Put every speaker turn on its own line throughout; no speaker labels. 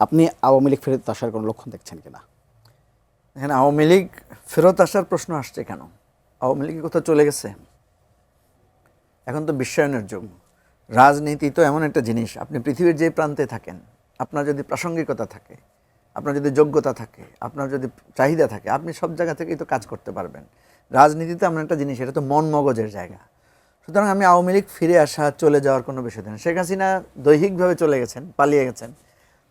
আপনি আওয়ামী লীগ ফেরত আসার কোনো লক্ষণ দেখছেন কিনা?
এখানে আওয়ামী লীগ ফেরত আসার প্রশ্ন আসছে কেন? আওয়ামী লীগ কোথাও চলে গেছে? এখন তো বিশ্বায়নের যুগ। রাজনীতি তো এমন একটা জিনিস, আপনি পৃথিবীর যে প্রান্তে থাকেন, আপনার যদি প্রাসঙ্গিকতা থাকে, আপনার যদি যোগ্যতা থাকে, আপনার যদি চাহিদা থাকে, আপনি সব জায়গা থেকেই তো কাজ করতে পারবেন। রাজনীতিতে এমন একটা জিনিস, এটা তো মন মগজের জায়গা। সুতরাং আমি আওয়ামী লীগ ফিরে আসা, চলে যাওয়ার কোনো বিষয় না। শেখ হাসিনা দৈহিকভাবে চলে গেছেন, পালিয়ে গেছেন,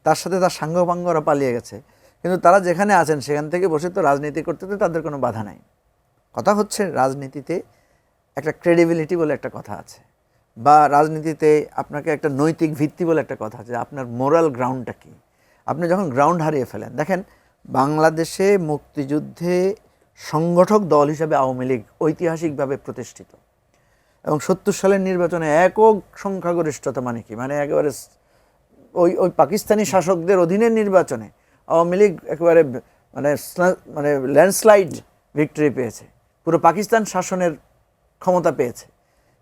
তার সাথে তার সাঙ্গপাঙ্গরা পালিয়ে গেছে, কিন্তু তারা যেখানে আছেন সেখান থেকে বসে তো রাজনীতি করতে তো তাদের কোনো বাধা নাই। কথা হচ্ছে রাজনীতিতে একটা ক্রেডিবিলিটি বলে একটা কথা আছে, বা রাজনীতিতে আপনাকে একটা নৈতিক ভিত্তি বলে একটা কথা আছে। আপনার মোরাল গ্রাউন্ডটা কী? আপনি যখন গ্রাউন্ড হারিয়ে ফেলেন, দেখেন বাংলাদেশে মুক্তিযুদ্ধে সংগঠক দল হিসেবে আওয়ামী লীগ ঐতিহাসিকভাবে প্রতিষ্ঠিত, এবং ৭০ সালের নির্বাচনে একক সংখ্যাগরিষ্ঠতা, মানে কি, মানে একেবারে ওই পাকিস্তানি শাসকদের অধীনের নির্বাচনে আওয়ামী লীগ একেবারে মানে মানে ল্যান্ডস্লাইড ভিক্টরি পেয়েছে, পুরো পাকিস্তান শাসনের ক্ষমতা পেয়েছে।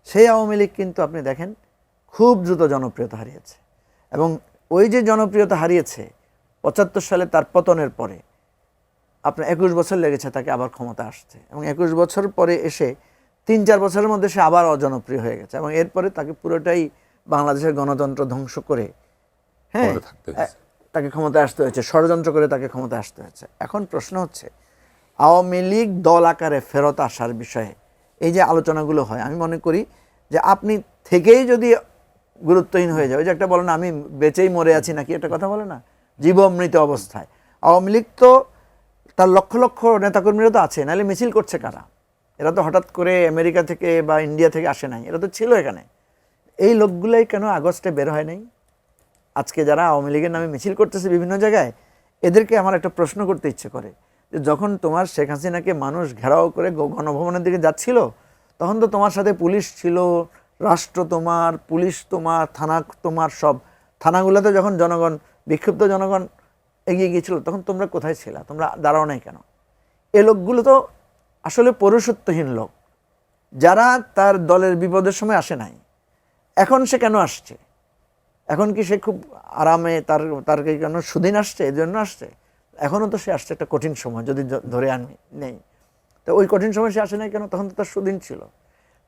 সেই আওয়ামী লীগ কিন্তু আপনি দেখেন খুব দ্রুত জনপ্রিয়তা হারিয়েছে, এবং ওই যে জনপ্রিয়তা হারিয়েছে ৭৫ সালে তার পতনের পরে আপনার ২১ বছর লেগেছে তাকে আবার ক্ষমতা আসছে, এবং ২১ বছর পরে এসে ৩-৪ বছরের মধ্যে সে আবার অজনপ্রিয় হয়ে গেছে, এবং এরপরে তাকে পুরোটাই বাংলাদেশের গণতন্ত্র ধ্বংস করে তাকে ক্ষমতায় আসতে হয়েছে, ষড়যন্ত্র করে তাকে ক্ষমতায় আসতে হয়েছে। এখন প্রশ্ন হচ্ছে আওয়ামী লীগ দল আকারে ফেরত আসার বিষয়ে এই যে আলোচনাগুলো হয়, আমি মনে করি যে আপনি থেকেই যদি গুরুত্বহীন হয়ে যায়, ওই যে একটা বলে না, আমি বেঁচেই মরে আছি নাকি একটা কথা বলে না, জীবমৃত অবস্থায়। আওয়ামী লীগ তো তার লক্ষ লক্ষ নেতাকর্মীরা তো আছে, নাহলে মিছিল করছে কারা? এরা তো হঠাৎ করে আমেরিকা থেকে বা ইন্ডিয়া থেকে আসে নাই, এরা তো ছিল এখানে। এই লোকগুলাই কেন আগস্টে বের হয় নাই? আজকে যারা আওয়ামী লীগের নামে মিছিল করতেছে বিভিন্ন জায়গায়, এদেরকে আমার একটা প্রশ্ন করতে ইচ্ছে করে যে যখন তোমার শেখ হাসিনাকে মানুষ ঘেরাও করে গণভবনের দিকে যাচ্ছিল, তখন তো তোমার সাথে পুলিশ ছিল, রাষ্ট্র তোমার, পুলিশ তোমার, থানা তোমার, সব থানাগুলোতে যখন জনগণ, বিক্ষুব্ধ জনগণ এগিয়ে গিয়েছিল, তখন তোমরা কোথায় ছিলা? তোমরা দাঁড়াও নাই কেন? এ লোকগুলো তো আসলে পৌরুষত্বহীন লোক, যারা তার দলের বিপদের সময় আসে নাই। এখন সে কেন আসছে? এখন কি সে খুব আরামে তার কেন সুদিন আসছে, এর জন্য আসছে? এখনও তো সে আসছে একটা কঠিন সময়, যদি ধরে আনি নেই, তো ওই কঠিন সময় সে আসে নাই কেন? তখন তো তার সুদিন ছিল।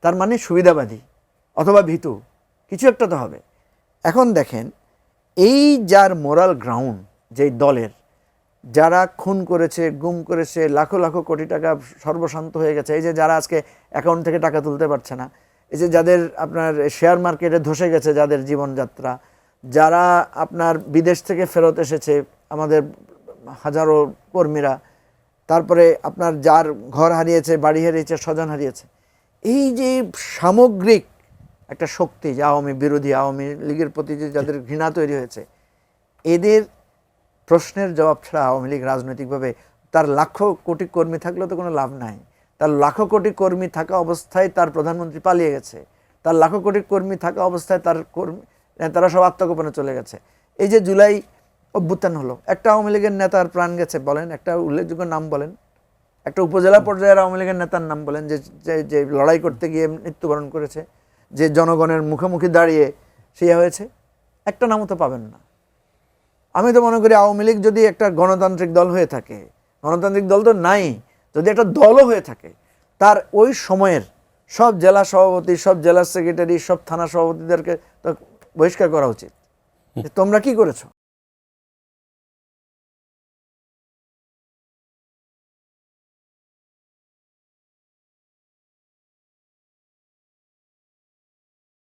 তার মানে সুবিধাবাদী অথবা ভীতু, কিছু একটা তো হবে। এখন দেখেন, এই যার মোরাল গ্রাউন্ড, যেই দলের, যারা খুন করেছে, গুম করেছে, লাখো লাখো কোটি টাকা সর্বশান্ত হয়ে গেছে, এই যে যারা আজকে অ্যাকাউন্ট থেকে টাকা তুলতে পারছে না, এই যে যাদের আপনার শেয়ার মার্কেটে ধসে গেছে যাদের জীবনযাত্রা, যারা আপনার বিদেশ থেকে ফেরত এসেছে আমাদের হাজারো কর্মীরা, তারপরে আপনার যার ঘর হারিয়েছে, বাড়ি হারিয়েছে, স্বজন হারিয়েছে, এই যে সামগ্রিক একটা শক্তি, যে আওয়ামী বিরোধী, আওয়ামী লীগের প্রতি যে যাদের ঘৃণা তৈরি হয়েছে, এদের প্রশ্নের জবাব ছাড়া আওয়ামী লীগ রাজনৈতিকভাবে, তার লাখো কোটি কর্মী থাকলেও তো কোনো লাভ নাই। তার লাখো কোটি কর্মী থাকা অবস্থায় তার প্রধানমন্ত্রী পালিয়ে গেছে, তার লাখো কোটি কর্মী থাকা অবস্থায় তার কর্মী, তারা সব আত্মগোপনে চলে গেছে। এই যে জুলাই অভ্যুত্থান হলো, একটা আওয়ামী লীগের নেতার প্রাণ গেছে, বলেন একটা উল্লেখযোগ্য নাম বলেন, একটা উপজেলা পর্যায়ের আওয়ামী লীগের নেতার নাম বলেন যে লড়াই করতে গিয়ে মৃত্যুবরণ করেছে, যে জনগণের মুখোমুখি দাঁড়িয়ে সে হয়েছে, একটা নামও তো পাবেন না। আমি তো মনে করি আওয়ামী লীগ যদি একটা গণতান্ত্রিক দল হয়ে থাকে, গণতান্ত্রিক দল তো নাই, যদি একটা দলও হয়ে থাকে, তার ওই সময়ের সব জেলা সভাপতি, সব জেলা সেক্রেটারি, সব থানা সভাপতিদেরকে তো বহিষ্কার করা উচিত। তোমরা কি করেছো?